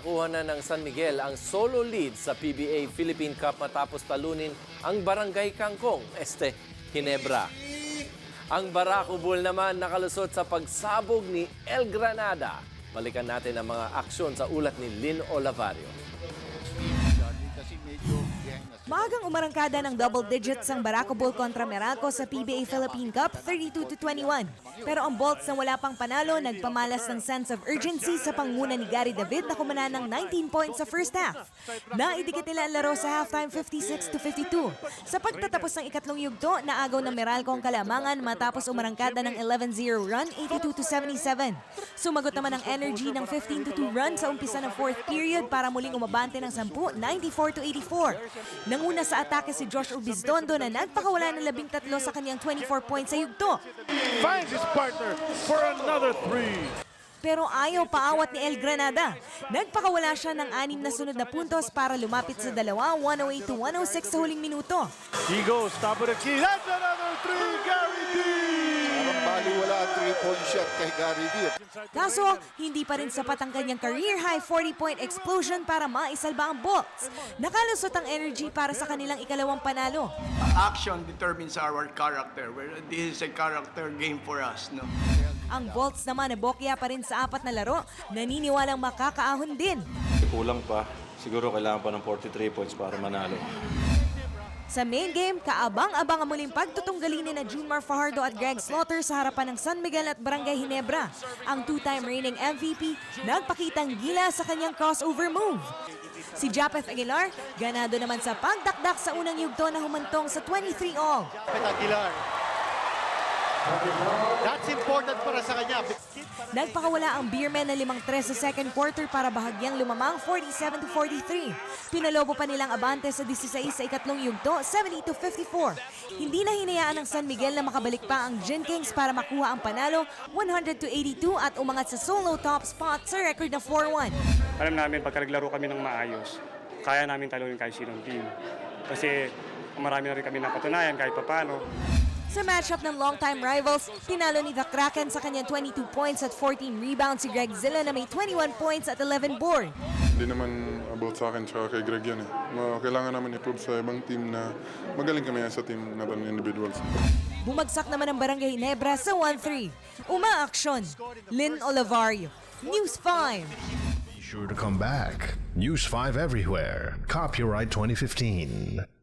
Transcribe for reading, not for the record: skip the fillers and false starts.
Nakakuha na ng San Miguel ang solo lead sa PBA Philippine Cup matapos talunin ang Barangay Kangkong, Ginebra. Ang Barako Bull naman nakalusot sa pagsabog ni El Granada. Balikan natin ang mga aksyon sa ulat ni Lynn Olavario. Maagang umarangkada ng double digits ang Barako Bull kontra Meralco sa PBA Philippine Cup 32-21. Pero ang Bolts na wala pang panalo nagpamalas ng sense of urgency sa panguna ni Gary David na kumana ng 19 points sa first half. Naidikit nila ang laro sa halftime 56-52. Sa pagtatapos ng ikatlong yugto, naagaw ng Meralco ang kalamangan matapos umarangkada ng 11-0 run 82-77. Sumagot naman ang Energy ng 15-2 run sa umpisa ng fourth period para muling umabante ng 10, 94-84. Nanguna sa atake si Josh Ubizdondo na nagpakawala ng 13 sa kanyang 24 points sa yugto. Finds his partner for another three. Pero ayaw paawat ni El Granada. Nagpakawala siya ng 6 na sunod na puntos para lumapit sa dalawa, 108-106 sa huling minuto. He goes, top of the key. That's another three, Gary D. Parang baliwala ang 3-point shot kay Gary D. Kaso, hindi pa rin sapat ang kanyang career-high 40-point explosion para maisalba ang Bolts. Nakalusot ang Energy para sa kanilang ikalawang panalo. Action determines our character. This is a character game for us, no? Ang Bolts naman nabokya pa rin sa 4 na laro, naniniwalang makakaahon din. Kulang pa. Siguro kailangan pa ng 43 points para manalo. Sa main game, kaabang-abang ang muling pagtutunggali ni na Junmar Fajardo at Greg Slaughter sa harapan ng San Miguel at Barangay Ginebra. Ang two-time reigning MVP nagpakitang gila sa kanyang crossover move. Si Japeth Aguilar, ganado naman sa pagdakdak sa unang yugto na humantong sa 23-all. Aguilar. That's important para sa kanya. Nagpakawala ang Beermen na 5-3 sa second quarter para bahagyang lumamang 47-43. Pinalobo pa nilang abante sa 16 sa ikatlong yugto, 70-54. Hindi na hinayaan ng San Miguel na makabalik pa ang Gin Kings para makuha ang panalo, 100-82 at umangat sa solo top spot sa record na 4-1. Alam namin pagka naglaro kami ng maayos, kaya namin talunin kahit sinong team. Kasi marami na rin kami napatunayan kahit papano. Sa matchup ng longtime rivals, tinalo ni The Kraken sa kanyang 22 points at 14 rebounds si Greg Zilla na may 21 points at 11 board. Hindi naman about sa akin tsaka kay Greg yan eh. Kailangan naman i-prove sa ibang team na magaling kami sa team natin individuals. Bumagsak naman ang Barangay Ginebra sa 1-3. Umaaksyon, Lynn Olavario, News 5. Be sure to come back. News 5 everywhere. Copyright 2015.